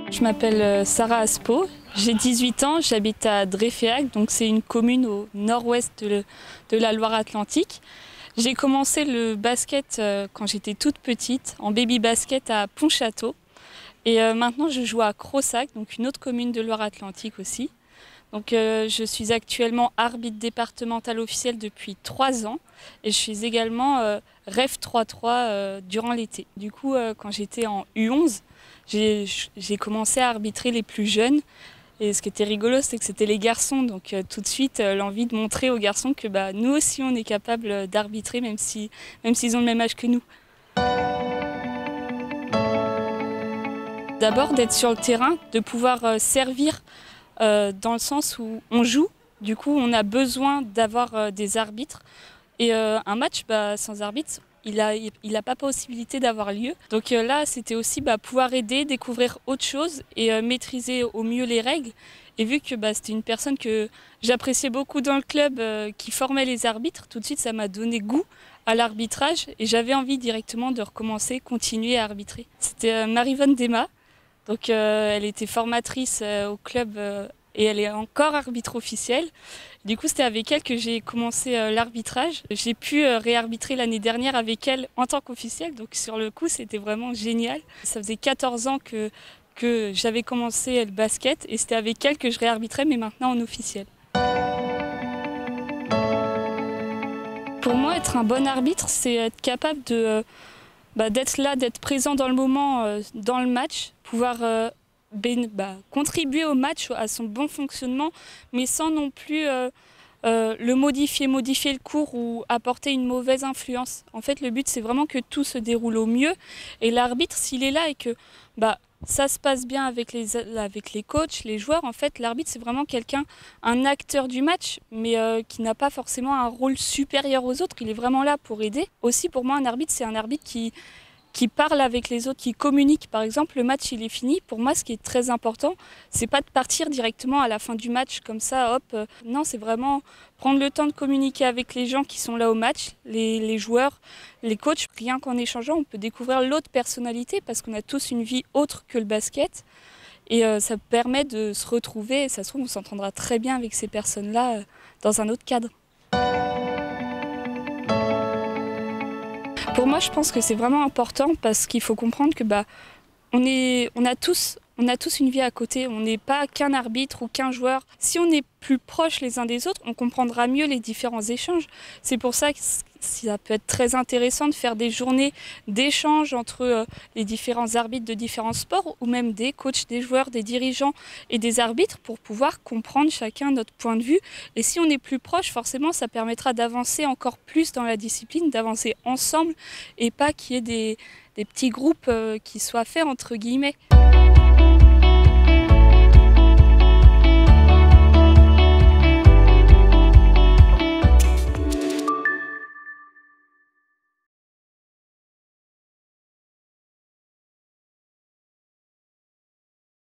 Je m'appelle Sarah Aspo, j'ai 18 ans, j'habite à Dreyféac, donc c'est une commune au nord-ouest de la Loire-Atlantique. J'ai commencé le basket quand j'étais toute petite, en baby basket à Pontchâteau. Et maintenant je joue à Crossac, donc une autre commune de Loire-Atlantique aussi. Donc je suis actuellement arbitre départemental officiel depuis 3 ans et je suis également Ref 3-3 durant l'été. Du coup quand j'étais en U11, j'ai commencé à arbitrer les plus jeunes. Et ce qui était rigolo, c'est que c'était les garçons. Donc tout de suite, l'envie de montrer aux garçons que nous aussi, on est capable d'arbitrer, même s'ils ont le même âge que nous. D'abord, d'être sur le terrain, de pouvoir servir dans le sens où on joue. Du coup, on a besoin d'avoir des arbitres. Et un match sans arbitre, il n'a pas possibilité d'avoir lieu. Donc là, c'était aussi pouvoir aider, découvrir autre chose et maîtriser au mieux les règles. Et vu que c'était une personne que j'appréciais beaucoup dans le club qui formait les arbitres, tout de suite, ça m'a donné goût à l'arbitrage et j'avais envie directement de recommencer, continuer à arbitrer. C'était Marivonne Dema. Donc elle était formatrice au club et elle est encore arbitre officielle. Du coup, c'était avec elle que j'ai commencé l'arbitrage. J'ai pu réarbitrer l'année dernière avec elle en tant qu'officielle. Donc sur le coup, c'était vraiment génial. Ça faisait 14 ans que j'avais commencé le basket et c'était avec elle que je réarbitrais, mais maintenant en officiel. Pour moi, être un bon arbitre, c'est être capable d'être là, d'être présent dans le moment, dans le match, pouvoir contribuer au match, à son bon fonctionnement, mais sans non plus le modifier le cours ou apporter une mauvaise influence. En fait, le but, c'est vraiment que tout se déroule au mieux. Et l'arbitre, s'il est là et que ça se passe bien avec les coachs, les joueurs, en fait, l'arbitre, c'est vraiment un acteur du match, mais qui n'a pas forcément un rôle supérieur aux autres. Il est vraiment là pour aider. Aussi, pour moi, un arbitre, c'est un arbitre qui parle avec les autres, qui communique. Par exemple, le match, il est fini. Pour moi, ce qui est très important, c'est pas de partir directement à la fin du match comme ça, hop. Non, c'est vraiment prendre le temps de communiquer avec les gens qui sont là au match, les joueurs, les coachs. Rien qu'en échangeant, on peut découvrir l'autre personnalité parce qu'on a tous une vie autre que le basket. Et ça permet de se retrouver. Et ça se trouve, on s'entendra très bien avec ces personnes-là dans un autre cadre. Pour moi, je pense que c'est vraiment important parce qu'il faut comprendre que on a tous une vie à côté. On n'est pas qu'un arbitre ou qu'un joueur. Si on est plus proches les uns des autres, on comprendra mieux les différents échanges. C'est pour ça que ça peut être très intéressant de faire des journées d'échange entre les différents arbitres de différents sports ou même des coachs, des joueurs, des dirigeants et des arbitres pour pouvoir comprendre chacun notre point de vue. Et si on est plus proche, forcément, ça permettra d'avancer encore plus dans la discipline, d'avancer ensemble et pas qu'il y ait des petits groupes qui soient faits entre guillemets.